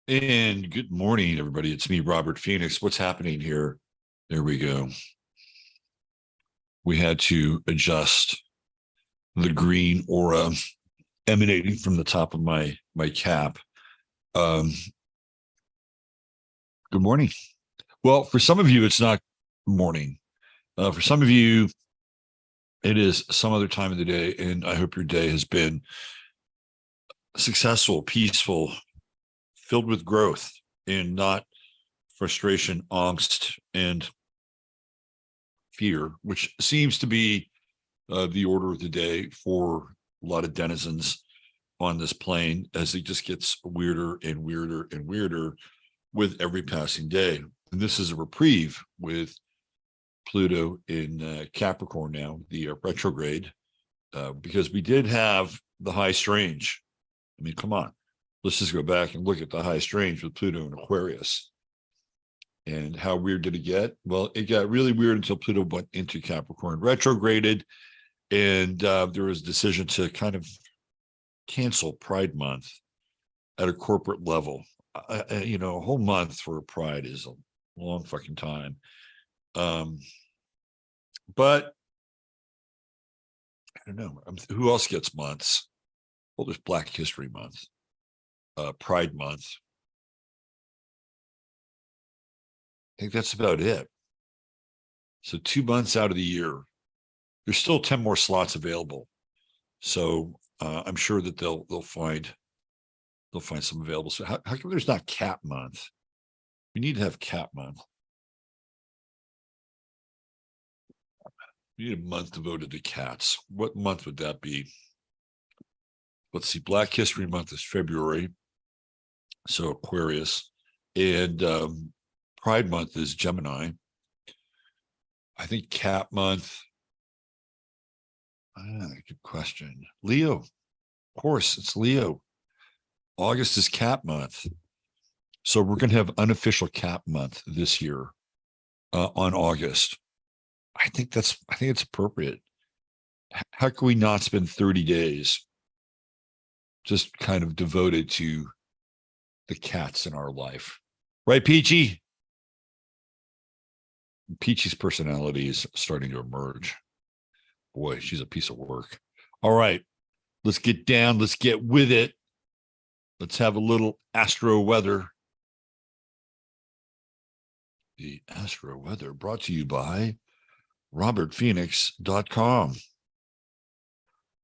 And good morning, everybody. It's me, Robert Phoenix. What's happening here? There we go. We had to adjust the green aura emanating from the top of my cap. Um, Good morning. Well, for some of you, it's not morning. For some of you, it is some other time of the day, and I hope your day has been successful, peaceful, filled with growth, and not frustration, angst, and fear, which seems to be the order of the day for a lot of denizens on this plane as it just gets weirder and weirder and weirder with every passing day. And this is a reprieve with Pluto in Capricorn now, the retrograde, because we did have the high strange. I mean, come on, let's just go back and look at the high strange with Pluto in Aquarius. And how weird did it get? Well, it got really weird until Pluto went into Capricorn, retrograded, and there was a decision to kind of cancel Pride Month at a corporate level. A whole month for Pride is a long fucking time. But I don't know. Who else gets months? Well, there's Black History Month, Pride Month. I think that's about it. So 2 months out of the year, there's still 10 more slots available. So I'm sure that they'll find some available. So how come there's not Cat Month? We need to have Cat Month. We need a month devoted to cats. What month would that be? Let's see. Black History Month is February, so Aquarius, and Pride Month is Gemini. I think Cat Month. Good question. Leo, of course, it's Leo. August is Cat Month, so we're going to have unofficial Cat Month this year on August. I think it's appropriate. How can we not spend 30 days just kind of devoted to the cats in our life? Right, Peachy? Peachy's personality is starting to emerge. Boy, she's a piece of work. All right, let's get down. Let's get with it. Let's have a little Astro Weather. The Astro Weather brought to you by robertphoenix.com,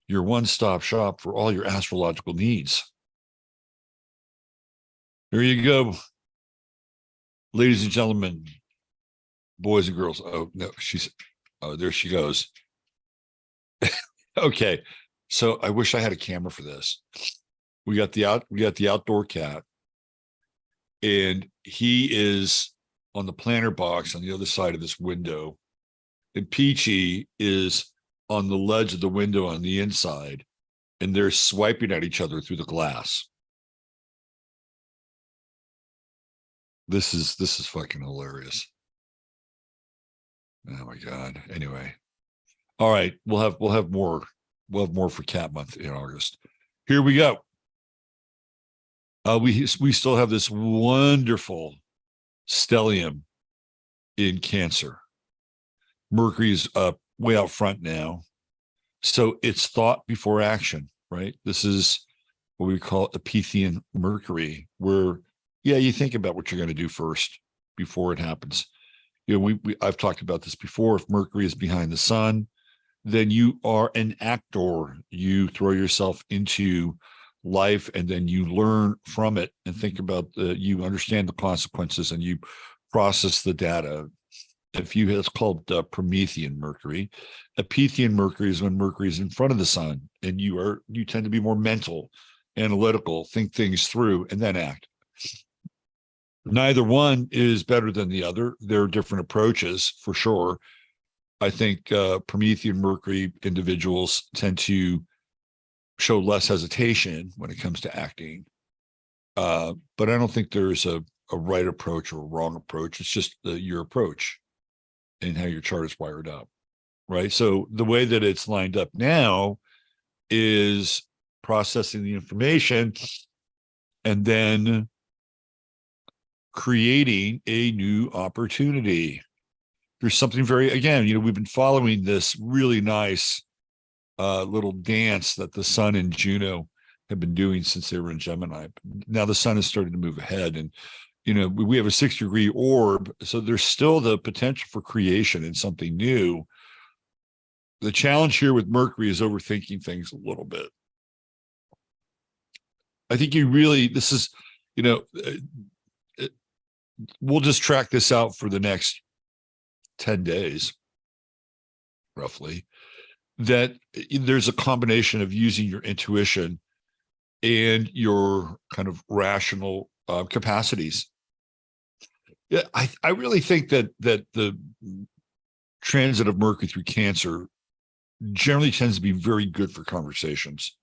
your one-stop shop for all your astrological needs. There you go. Ladies and gentlemen, boys and girls. Oh, no, there she goes. Okay. So I wish I had a camera for this. We got the outdoor cat, and he is on the planter box on the other side of this window. And Peachy is on the ledge of the window on the inside, and they're swiping at each other through the glass. This is fucking hilarious. Oh my God. Anyway. All right. We'll have more for Cat Month in August. Here we go. We still have this wonderful stellium in Cancer. Mercury's up way out front now. So it's thought before action, right? This is what we call Epithian Mercury, where, yeah, you think about what you're going to do first before it happens. You know, I've talked about this before. If Mercury is behind the sun, then you are an actor. You throw yourself into life, and then you learn from it and think about you understand the consequences, and you process the data. It's called Promethean Mercury. Epithian Mercury is when Mercury is in front of the sun, and you tend to be more mental, analytical, think things through, and then act. Neither one is better than the other. There are different approaches for sure. I think Promethean Mercury individuals tend to show less hesitation when it comes to acting. But I don't think there's a right approach or a wrong approach. It's just your approach and how your chart is wired up, right? So the way that it's lined up now is processing the information and then creating a new opportunity. There's something very, again, we've been following this really nice little dance that the sun and Juno have been doing since they were in Gemini. Now the sun is starting to move ahead, and we have a 6-degree orb, so there's still the potential for creation and something new. The challenge here with Mercury is overthinking things a little bit. I think this is, we'll just track this out for the next 10 days, roughly, that there's a combination of using your intuition and your kind of rational capacities. Yeah, I really think that the transit of Mercury through Cancer generally tends to be very good for conversations.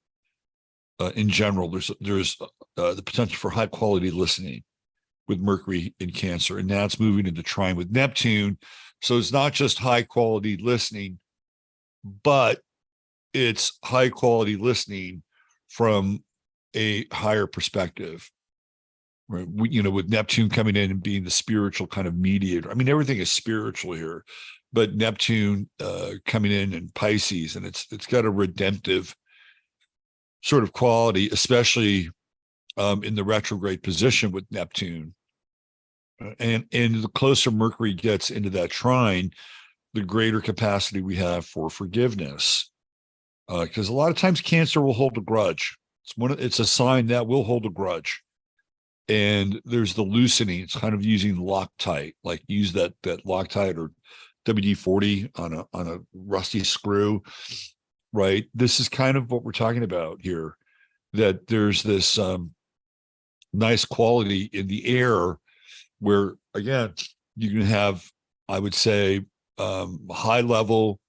In general, there's the potential for high quality listening with Mercury in Cancer, and now it's moving into trine with Neptune. So it's not just high quality listening, but it's high quality listening from a higher perspective. Right? With Neptune coming in and being the spiritual kind of mediator. I mean, everything is spiritual here, but Neptune coming in Pisces, and it's got a redemptive sort of quality, especially in the retrograde position with Neptune. And the closer Mercury gets into that trine, the greater capacity we have for forgiveness. Because a lot of times Cancer will hold a grudge. It's a sign that will hold a grudge. And there's the loosening. It's kind of using Loctite, like use that Loctite or WD-40 on a rusty screw, right? This is kind of what we're talking about here, that there's this nice quality in the air where, again, you can have, I would say, high level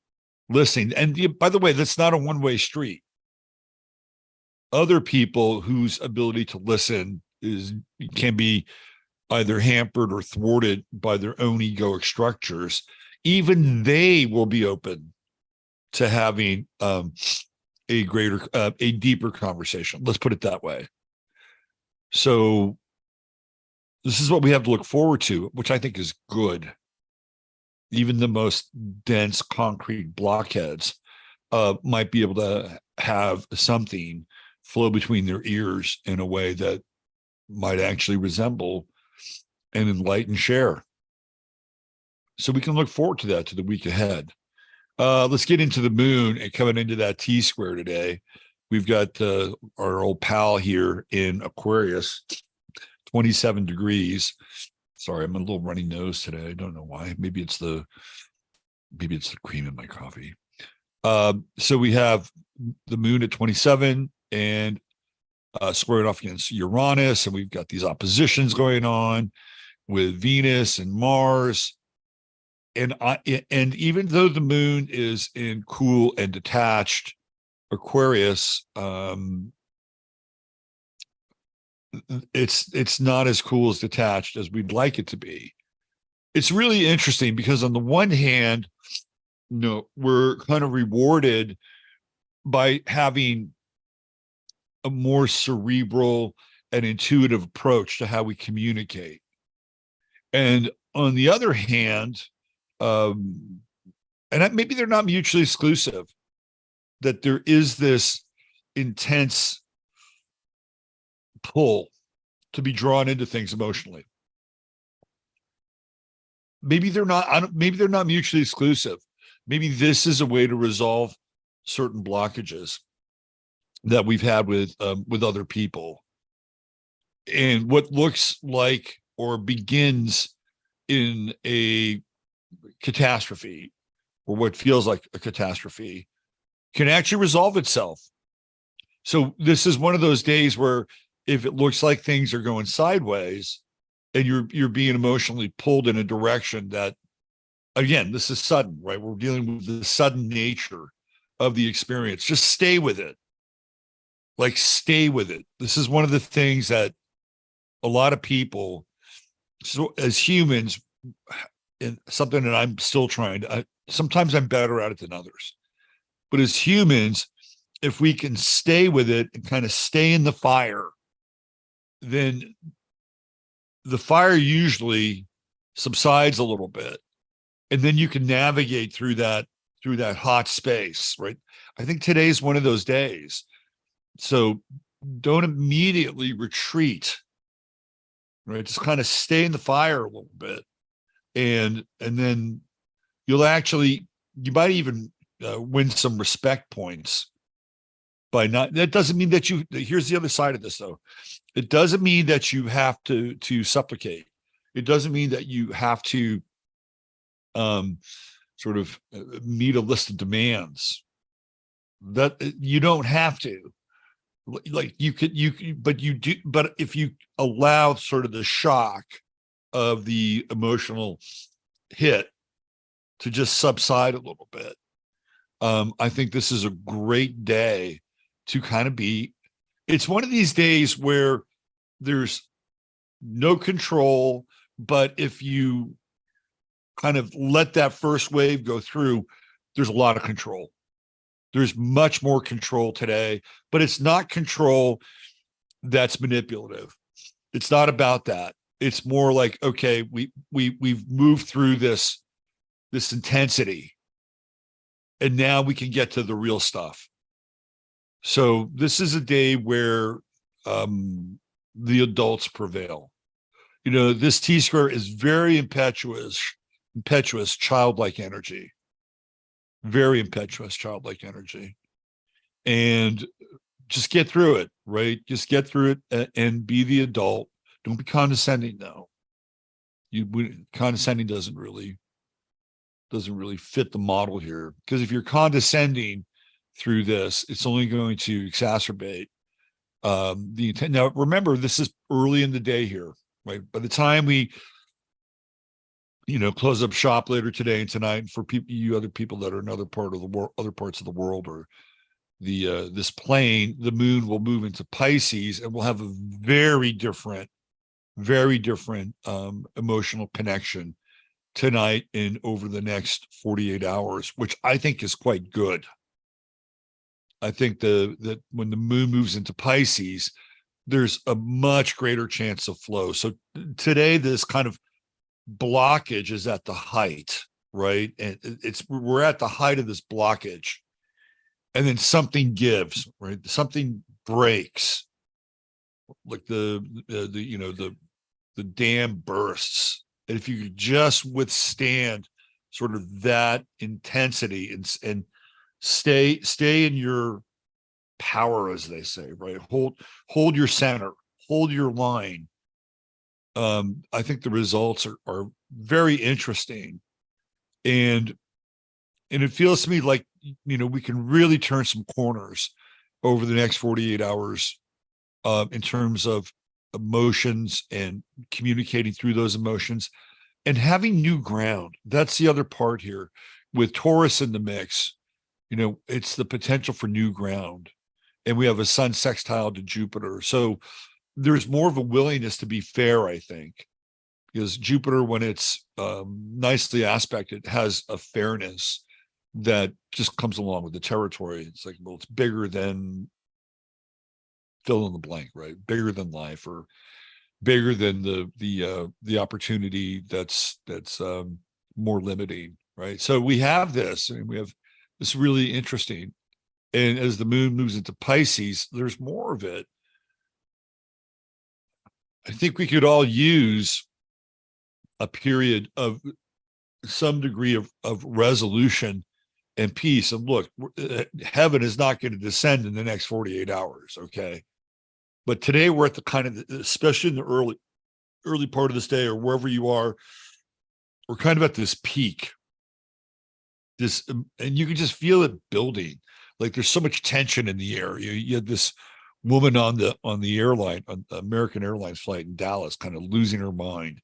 listening. And by the way, that's not a one-way street. Other people whose ability to listen can be either hampered or thwarted by their own egoic structures. Even they will be open to having a deeper conversation. Let's put it that way. So this is what we have to look forward to, which I think is good. Even the most dense concrete blockheads might be able to have something flow between their ears in a way that might actually resemble an enlightened share. So we can look forward to that to the week ahead. Let's get into the moon and coming into that T-square today. We've got our old pal here in Aquarius, 27 degrees. Sorry, I'm a little runny nose today. I don't know why. Maybe it's the cream in my coffee. So we have the moon at 27 and squaring off against Uranus, and we've got these oppositions going on with Venus and Mars. And even though the moon is in cool and detached Aquarius, it's not as cool as detached as we'd like it to be. It's really interesting because on the one hand, we're kind of rewarded by having a more cerebral and intuitive approach to how we communicate. And on the other hand, and maybe they're not mutually exclusive, that there is this intense pull to be drawn into things emotionally. Maybe they're not mutually exclusive. Maybe this is a way to resolve certain blockages that we've had with other people. And what looks like or begins in a catastrophe, or what feels like a catastrophe, can actually resolve itself. So this is one of those days where if it looks like things are going sideways and you're being emotionally pulled in a direction that, again, this is sudden, right? We're dealing with the sudden nature of the experience. Just stay with it. Like, stay with it. This is one of the things that a lot of people, so as humans, and something that I'm still trying to, sometimes I'm better at it than others. But as humans, if we can stay with it and kind of stay in the fire, then the fire usually subsides a little bit, and then you can navigate through that hot space, right? I think today's one of those days. So don't immediately retreat, right? Just kind of stay in the fire a little bit, and then you'll actually, you might even win some respect points by not. That doesn't mean that you. Here's the other side of this, though. It doesn't mean that you have to supplicate. It doesn't mean that you have to um, sort of meet a list of demands. That you don't have to. Like but you do. But if you allow sort of the shock of the emotional hit to just subside a little bit, I think this is a great day to kind of be. It's one of these days where there's no control, but if you kind of let that first wave go through, there's a lot of control. There's much more control today, but it's not control that's manipulative. It's not about that. It's more like, okay, we've moved through this intensity, and now we can get to the real stuff. So this is a day where the adults prevail. You know, this T square is very impetuous, childlike energy, very impetuous, childlike energy. And just get through it, right? Just get through it and be the adult. Don't be condescending, though. Condescending doesn't really fit the model here, because if you're condescending through this, it's only going to exacerbate the intent. Now, remember, this is early in the day here, right? By the time we, close up shop later today and tonight, for you other people that are in other parts of the world, or this plane, the moon will move into Pisces, and we'll have a very different emotional connection tonight and over the next 48 hours, which I think is quite good. I think that when the moon moves into Pisces, there's a much greater chance of flow. So today, this kind of blockage is at the height, right? And we're at the height of this blockage, and then something gives, right? Something breaks, like the dam bursts. And if you could just withstand sort of that intensity and stay in your power, as they say, right? Hold your center, hold your line. I think the results are very interesting, and it feels to me like, we can really turn some corners over the next 48 hours in terms of emotions and communicating through those emotions and having new ground. That's the other part here with Taurus in the mix. It's the potential for new ground, and we have a sun sextile to Jupiter. So there's more of a willingness to be fair, I think, because Jupiter, when it's nicely aspected, has a fairness that just comes along with the territory. It's like, well, it's bigger than fill in the blank, right? Bigger than life, or bigger than the opportunity that's more limiting, right? So we have this, and we have this really interesting. And as the moon moves into Pisces, there's more of it. I think we could all use a period of some degree of resolution and peace. And look, heaven is not going to descend in the next 48 hours, okay? But today we're at the kind of, especially in the early part of this day, or wherever you are, we're kind of at this peak. And you can just feel it building. Like there's so much tension in the air. You had this woman on the airline, on the American Airlines flight in Dallas, kind of losing her mind.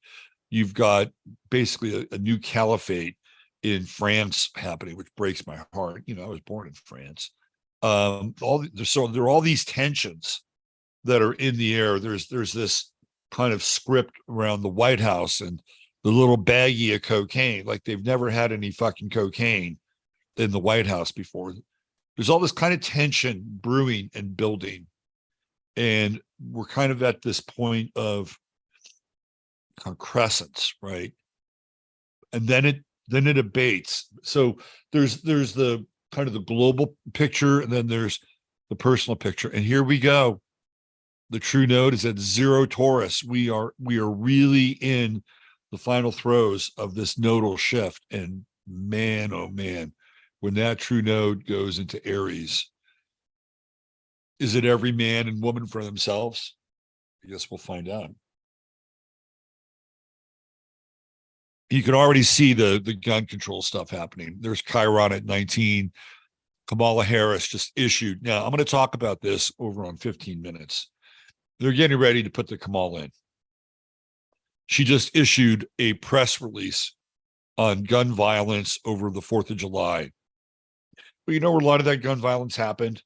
You've got basically a new caliphate in France happening, which breaks my heart. I was born in France. There are all these tensions that are in the air. There's this kind of script around the White House and the little baggie of cocaine, like they've never had any fucking cocaine in the White House before. There's all this kind of tension brewing and building. And we're kind of at this point of crescents, right? And then it abates. So there's the kind of the global picture, and then there's the personal picture. And here we go. The true node is at 0 Taurus. We are really in the final throes of this nodal shift. And man, oh man, when that true node goes into Aries, is it every man and woman for themselves? I guess we'll find out. You can already see the gun control stuff happening. There's Chiron at 19. Kamala Harris just issued. Now, I'm going to talk about this over on 15 minutes. They're getting ready to put the Kamala in. She just issued a press release on gun violence over the 4th of July. But you know where a lot of that gun violence happened?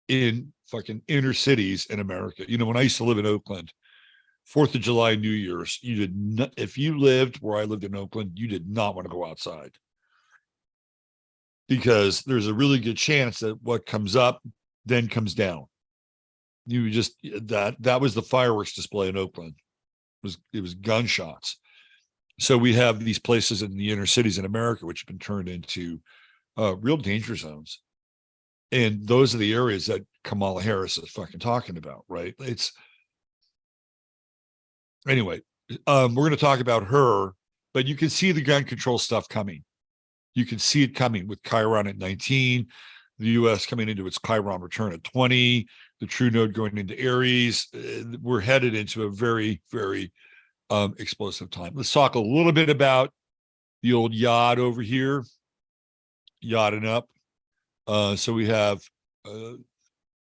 In fucking inner cities in America. You know, when I used to live in Oakland, 4th of July, New Year's, you did not, if you lived where I lived in Oakland, you did not want to go outside. Because there's a really good chance that what comes up then comes down. You just that was the fireworks display in Oakland. It was gunshots. So we have these places in the inner cities in America which have been turned into real danger zones. And those are the areas that Kamala Harris is fucking talking about, right? It's anyway, we're going to talk about her, but you can see the gun control stuff coming. You can see it coming with Chiron at 19, the U.S. coming into its Chiron return at 20, the true node going into Aries. We're headed into a very, very explosive time. Let's talk a little bit about the old yod over here, yodding up. So we have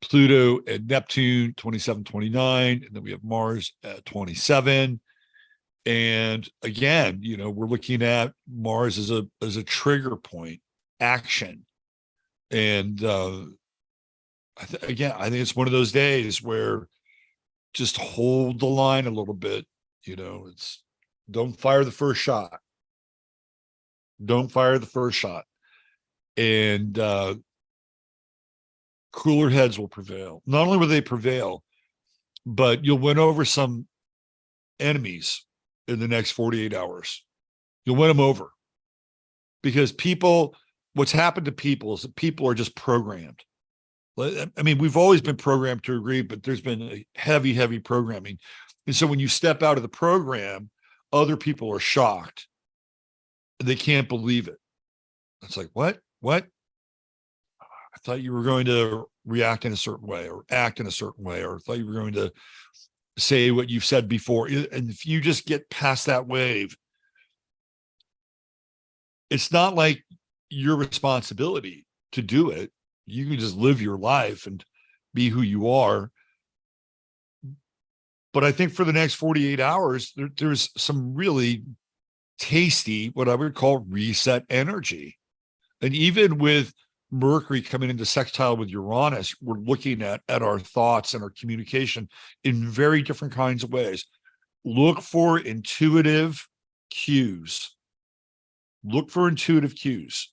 Pluto and Neptune 27, 29, and then we have Mars at 27. And again, you know, we're looking at Mars as a trigger point, action. And I think it's one of those days where just hold the line a little bit. You know, it's don't fire the first shot. Don't fire the first shot. And cooler heads will prevail. Not only will they prevail, but you'll win over some enemies in the next 48 hours. You'll win them over. Because what's happened to people is that people are just programmed. I mean, we've always been programmed to agree, but there's been a heavy, heavy programming. And so when you step out of the program, other people are shocked. They can't believe it. It's like, what? I thought you were going to react in a certain way or act in a certain way, or I thought you were going to say what you've said before. And if you just get past that wave, it's not like your responsibility to do it. You can just live your life and be who you are. But I think for the next 48 hours, there's some really tasty, what I would call reset energy. And even with Mercury coming into sextile with Uranus, we're looking at our thoughts and our communication in very different kinds of ways. Look for intuitive cues. Look for intuitive cues.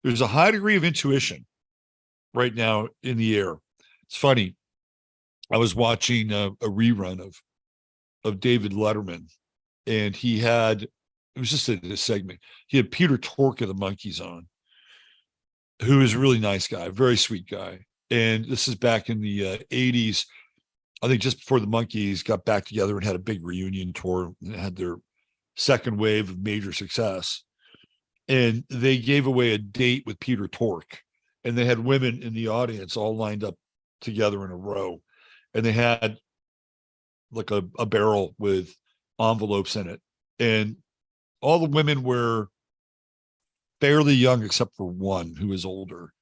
There's a high degree of intuition right now in the air. It's funny. I was watching a rerun of David Letterman, and it was just a segment. He had Peter Tork of the Monkees on, who is a really nice guy, very sweet guy. And this is back in the 80s. I think just before the Monkees got back together and had a big reunion tour and had their second wave of major success. And they gave away a date with Peter Tork. And they had women in the audience all lined up together in a row. And they had like a barrel with envelopes in it. And all the women were fairly young, except for one who is older.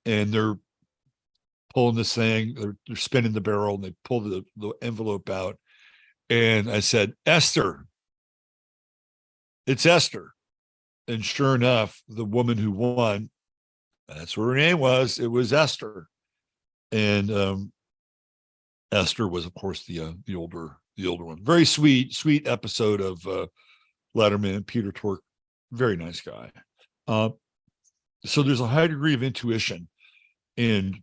And they're pulling this thing, they're spinning the barrel, and they pull the envelope out. And I said, Esther. It's Esther. And sure enough, the woman who won, that's what her name was. It was Esther. And Esther was, of course, the older one. Very sweet episode of Letterman. Peter Tork, very nice guy. So there's a high degree of intuition and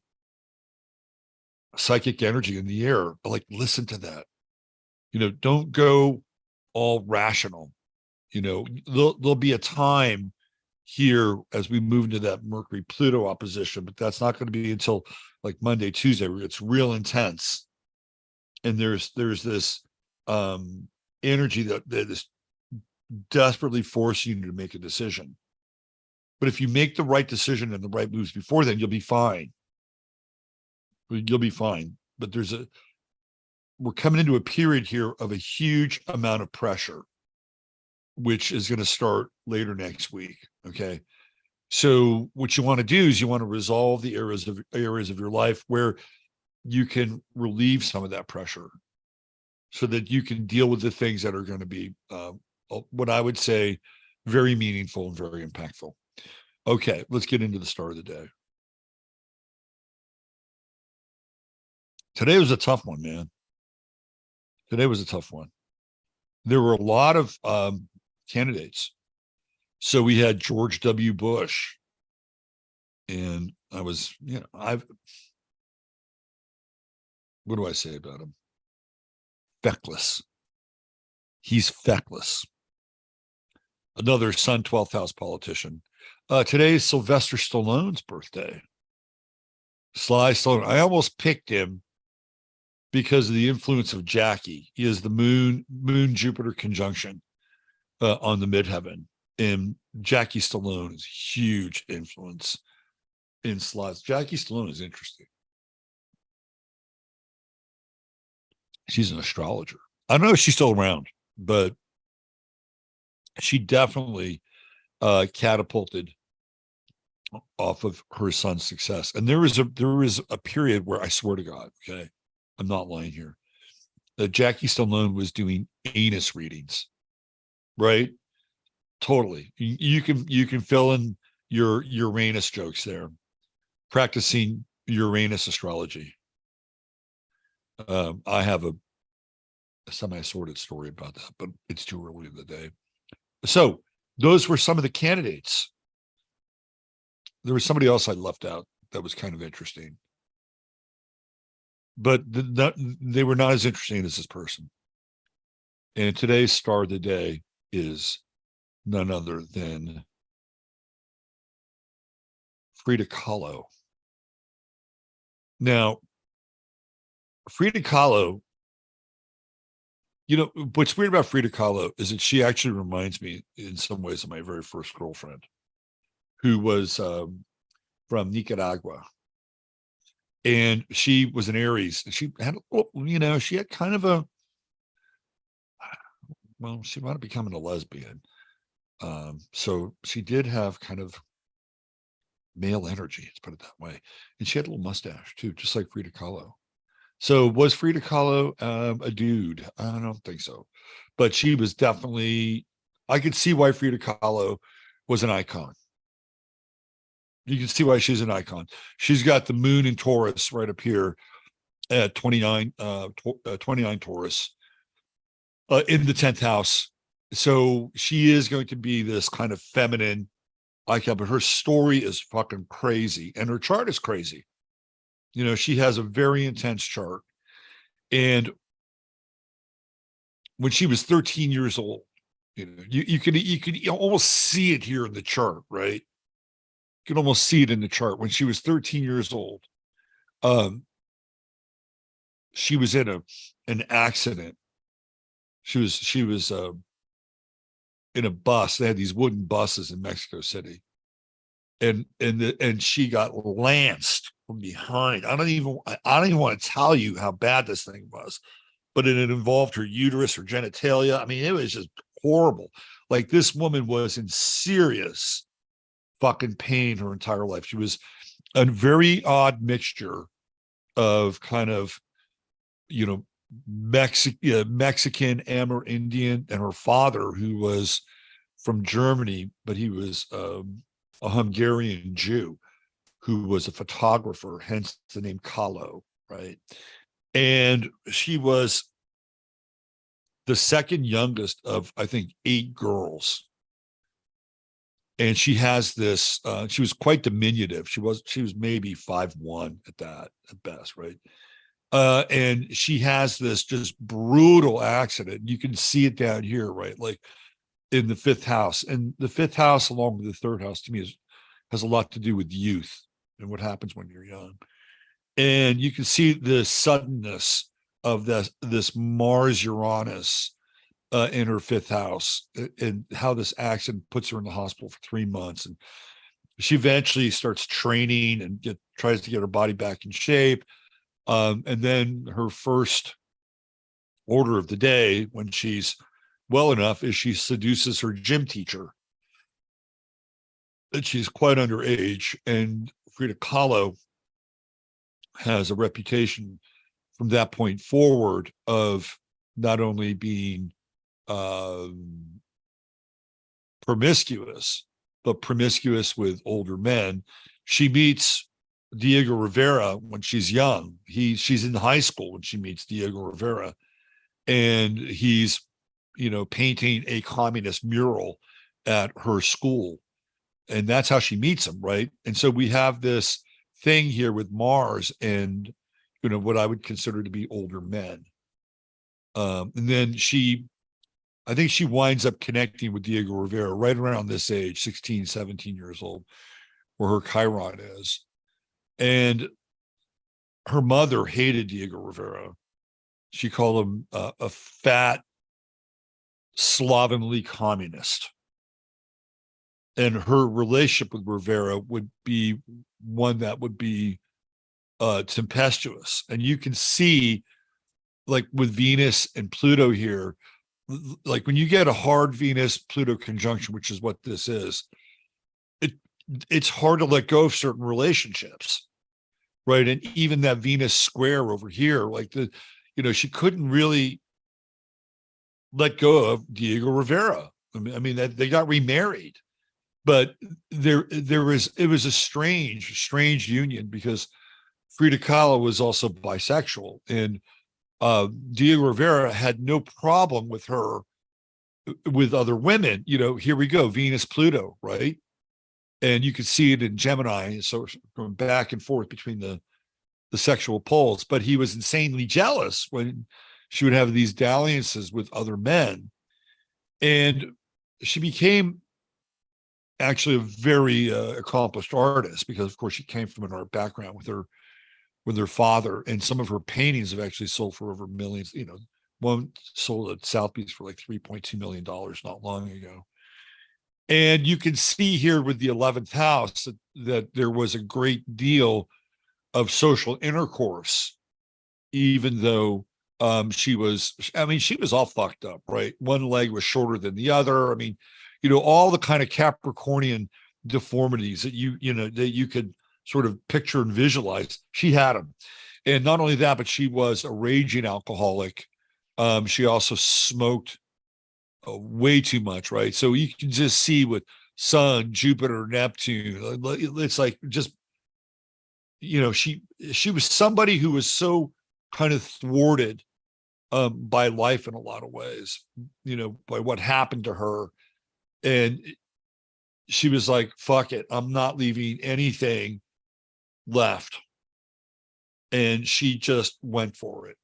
psychic energy in the air. But like, listen to that. You know, don't go all rational. There'll be a time here as we move into that Mercury Pluto opposition, but that's not going to be until like Monday, Tuesday, where it's real intense. And there's this energy that is desperately forcing you to make a decision. But if you make the right decision and the right moves before then, you'll be fine. You'll be fine. But we're coming into a period here of a huge amount of pressure, which is going to start later next week. Okay. So what you want to do is you want to resolve the areas of your life where you can relieve some of that pressure so that you can deal with the things that are going to be what I would say very meaningful and very impactful. Okay, let's get into the start of the day. Today was a tough one, man. Today was a tough one. There were a lot of candidates. So we had George W. Bush, and I was, what do I say about him? Feckless. He's feckless. Another Sun 12th house politician. Today is Sylvester Stallone's birthday. Sly Stallone. I almost picked him because of the influence of Jackie. He is the moon Jupiter conjunction on the midheaven, and Jackie Stallone is huge influence in Sly. Jackie Stallone is interesting. She's an astrologer. I don't know if she's still around, but she definitely catapulted off of her son's success. And there was a period where I swear to God, okay, I'm not lying here, that Jackie Stallone was doing anus readings, right? Totally. You can fill in your Uranus jokes there, practicing Uranus astrology. I have a semi-sorted story about that, but it's too early in the day. So those were some of the candidates. There was somebody else I left out that was kind of interesting, but they were not as interesting as this person. And today's star of the day is none other than Frida Kahlo. Now, Frida Kahlo, what's weird about Frida Kahlo is that she actually reminds me in some ways of my very first girlfriend, who was from Nicaragua. And she was an Aries. She had, she had kind of she wound up becoming a lesbian. So she did have kind of male energy, let's put it that way. And she had a little mustache too, just like Frida Kahlo. So was Frida Kahlo a dude? I don't think so. But she was definitely, I could see why Frida Kahlo was an icon. You can see why she's an icon. She's got the moon in Taurus right up here at 29 Taurus in the 10th house. So she is going to be this kind of feminine icon, but her story is fucking crazy. And her chart is crazy. She has a very intense chart. And when she was 13 years old, you could almost see it here in the chart, right? You can almost see it in the chart. When she was 13 years old, she was in an accident. She was in a bus. They had these wooden buses in Mexico City, and she got lanced from behind. I don't even want to tell you how bad this thing was, but it involved her uterus, her genitalia. I mean, it was just horrible. Like, this woman was in serious fucking pain her entire life. She was a very odd mixture of kind of, Mexican, Amerindian, and her father, who was from Germany, but he was a Hungarian Jew who was a photographer, hence the name Kahlo, right? And she was the second youngest of, I think, 8 girls. And she has this, she was quite diminutive. She was maybe 5'1" at best, right? And she has this just brutal accident. You can see it down here, right? Like in the fifth house. And the fifth house, along with the third house, to me has a lot to do with youth and what happens when you're young. And you can see the suddenness of this Mars Uranus in her fifth house, and how this accident puts her in the hospital for 3 months. And she eventually starts training and tries to get her body back in shape. And then her first order of the day, when she's well enough, is she seduces her gym teacher. And she's quite underage. And Frida Kahlo has a reputation from that point forward of not only being promiscuous, but promiscuous with older men. She meets Diego Rivera when she's young. She's in high school when she meets Diego Rivera, and he's, painting a communist mural at her school, and that's how she meets him, right? And so we have this thing here with Mars and what I would consider to be older men. And then I think she winds up connecting with Diego Rivera right around this age, 16, 17 years old, where her Chiron is. And her mother hated Diego Rivera. She called him a fat, slovenly communist. And her relationship with Rivera would be one that would be tempestuous. And you can see, like with Venus and Pluto here, like when you get a hard Venus Pluto conjunction, which is what this is, it's hard to let go of certain relationships, right? And even that Venus square over here, like she couldn't really let go of Diego Rivera. I mean that they got remarried, but it was a strange union, because Frida Kahlo was also bisexual, and Diego Rivera had no problem with her with other women. Here we go, Venus Pluto, right? And you could see it in Gemini, so going back and forth between the sexual poles. But he was insanely jealous when she would have these dalliances with other men, and she became actually a very accomplished artist, because of course she came from an art background with her father, and some of her paintings have actually sold for over millions. One sold at Sotheby's for like $3.2 million not long ago. And you can see here with the 11th house that there was a great deal of social intercourse, even though she was all fucked up, right? One leg was shorter than the other. I mean, all the kind of Capricornian deformities that you could sort of picture and visualize, she had them. And not only that, but she was a raging alcoholic. She also smoked way too much, right? So you can just see with Sun, Jupiter, Neptune, it's like just, she was somebody who was so kind of thwarted by life in a lot of ways, by what happened to her. And she was like, fuck it, I'm not leaving anything left. And she just went for it,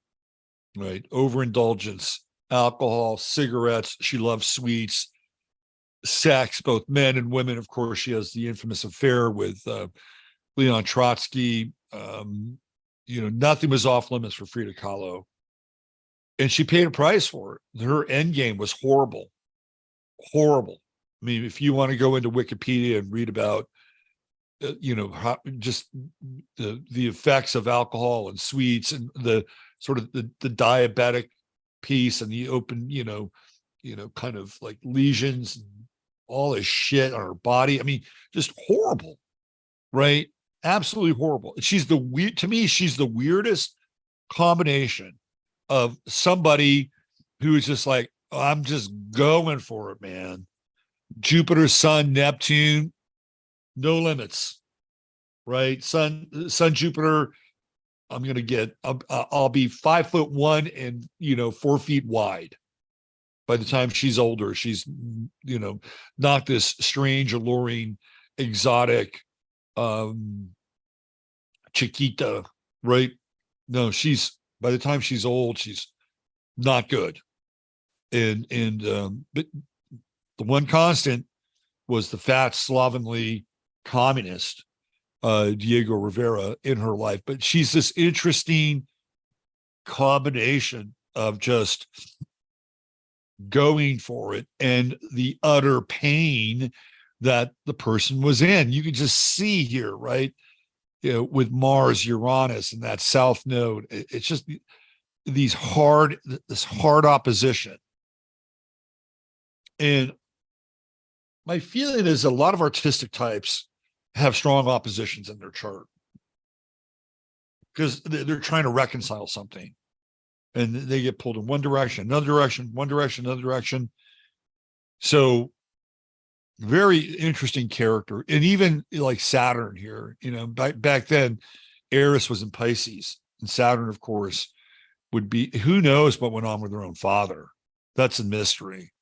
right? Overindulgence, alcohol, cigarettes. She loves sweets, sex, both men and women. Of course, she has the infamous affair with Leon Trotsky. Nothing was off limits for Frida Kahlo. And she paid a price for it. Her end game was horrible. Horrible. I mean, if you want to go into Wikipedia and read about how, just the effects of alcohol and sweets, and the sort of the diabetic piece, and the open, kind of like lesions and all this shit on her body. I mean, just horrible, right? Absolutely horrible. She's to me, she's the weirdest combination of somebody who is just like, oh, I'm just going for it, man. Jupiter, Sun, Neptune, no limits, right? Sun, Jupiter. I'll be 5'1" and 4 feet wide. By the time she's older, she's, not this strange, alluring, exotic, Chiquita, right? No, she's By the time she's old, she's not good. But the one constant was the fat, slovenly communist, Diego Rivera, in her life. But she's this interesting combination of just going for it and the utter pain that the person was in. You can just see here, right? With Mars, Uranus, and that South Node, it's just this hard opposition. And my feeling is a lot of artistic types have strong oppositions in their chart because they're trying to reconcile something, and they get pulled in one direction, another direction, one direction, another direction. So very interesting character. And even like Saturn here, back then, Eris was in Pisces, and Saturn, of course, would be, who knows what went on with her own father. That's a mystery.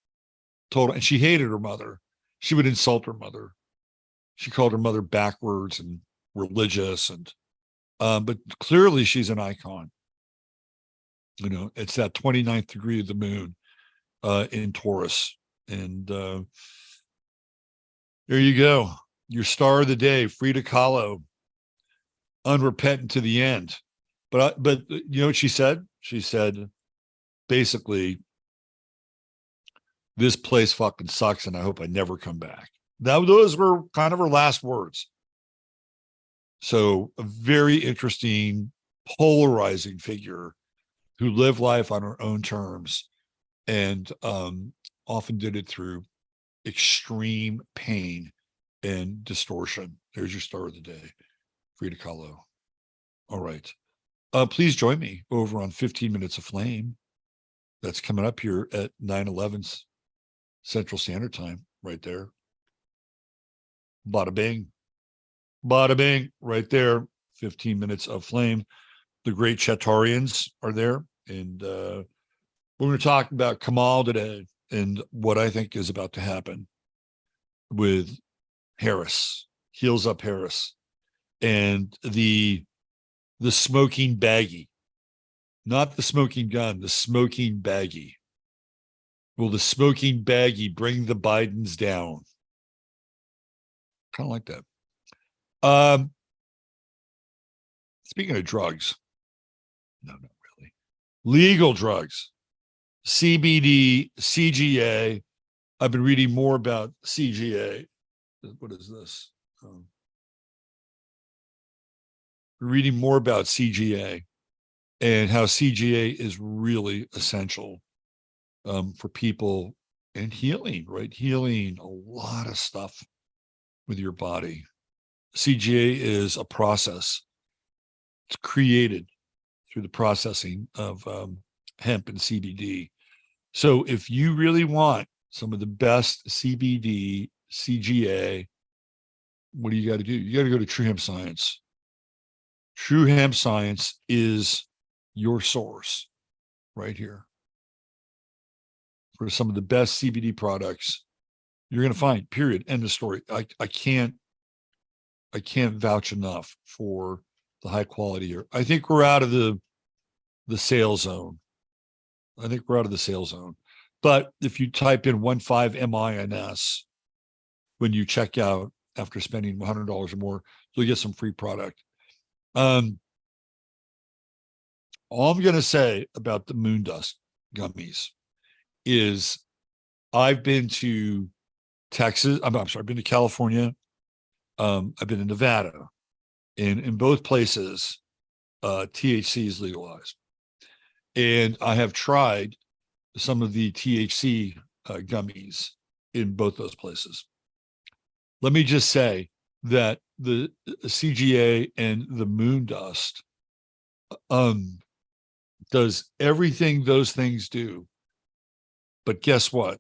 Total. And she hated her mother. She would insult her mother. She called her mother backwards and religious. And but clearly she's an icon. It's that 29th degree of the moon in Taurus. And there you go. Your star of the day, Frida Kahlo, unrepentant to the end. But you know what she said? She said, basically, this place fucking sucks, and I hope I never come back. Those were kind of her last words. So a very interesting, polarizing figure who lived life on her own terms and often did it through extreme pain and distortion. There's your star of the day, Frida Kahlo. All right. Please join me over on 15 Minutes of Flame. That's coming up here at 9/11 Central Standard Time, right there. Bada bing, right there. 15 Minutes of Flame. The great Chetarians are there. And we're going to talk about Kamal today and what I think is about to happen with Harris, Heels Up Harris, and the smoking baggie, not the smoking gun, the smoking baggie. Will the smoking baggie bring the Bidens down? Kind of like that. Speaking of drugs, no, not really. Legal drugs, CBD, CGA. I've been reading more about CGA. What is this? Reading more about CGA and how CGA is really essential for people and healing, right? Healing a lot of stuff with your body. CGA is a process. It's created through the processing of hemp and CBD. So if you really want some of the best CBD, CGA, what do you got to do? You got to go to True Hemp Science. True Hemp Science is your source right here for some of the best CBD products you're going to find, period. End of story. I can't vouch enough for the high quality here. I think we're out of the sale zone. But if you type in 15MINS when you check out after spending $100 or more, you'll get some free product. All I'm going to say about the moon dust gummies is I've been to Texas. I'm sorry, I've been to California. I've been in Nevada. And in both places, THC is legalized. And I have tried some of the THC gummies in both those places. Let me just say that the CGA and the moon dust does everything those things do. But guess what?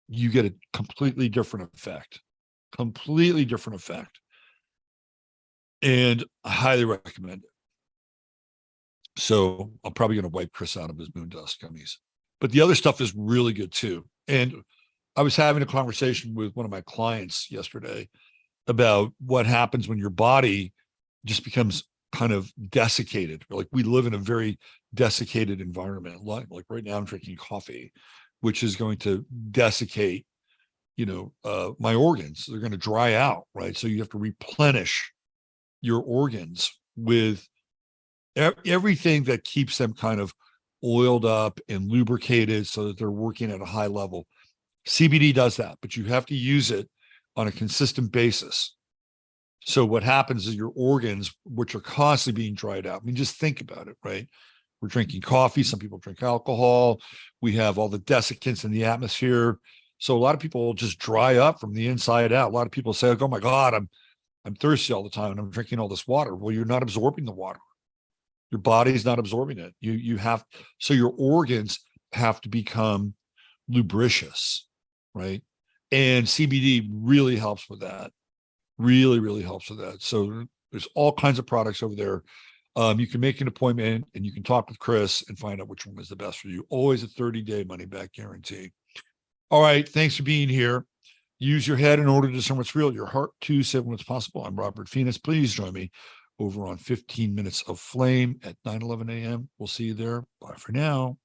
You get a completely different effect. And I highly recommend it. So I'm probably going to wipe Chris out of his moon dust gummies. But the other stuff is really good too. And I was having a conversation with one of my clients yesterday about what happens when your body just becomes kind of desiccated. Like we live in a very desiccated environment. Like right now I'm drinking coffee, which is going to desiccate, my organs. They're going to dry out, right? So you have to replenish your organs with everything that keeps them kind of oiled up and lubricated so that they're working at a high level. CBD does that, but you have to use it on a consistent basis. So what happens is your organs, which are constantly being dried out. I mean, just think about it, right? We're drinking coffee. Some people drink alcohol. We have all the desiccants in the atmosphere. So a lot of people just dry up from the inside out. A lot of people say, like, "Oh my God, I'm thirsty all the time and I'm drinking all this water." Well, you're not absorbing the water. Your body's not absorbing it. You have, so your organs have to become lubricious, right? And CBD really helps with that. Really, really helps with that. So there's all kinds of products over there. You can make an appointment and you can talk with Chris and find out which one is the best for you. Always a 30-day money back guarantee. All right. Thanks for being here. Use your head in order to discern what's real. Your heart too, say what's possible. I'm Robert Phoenix. Please join me over on 15 Minutes of Flame at 9:11 a.m. We'll see you there. Bye for now.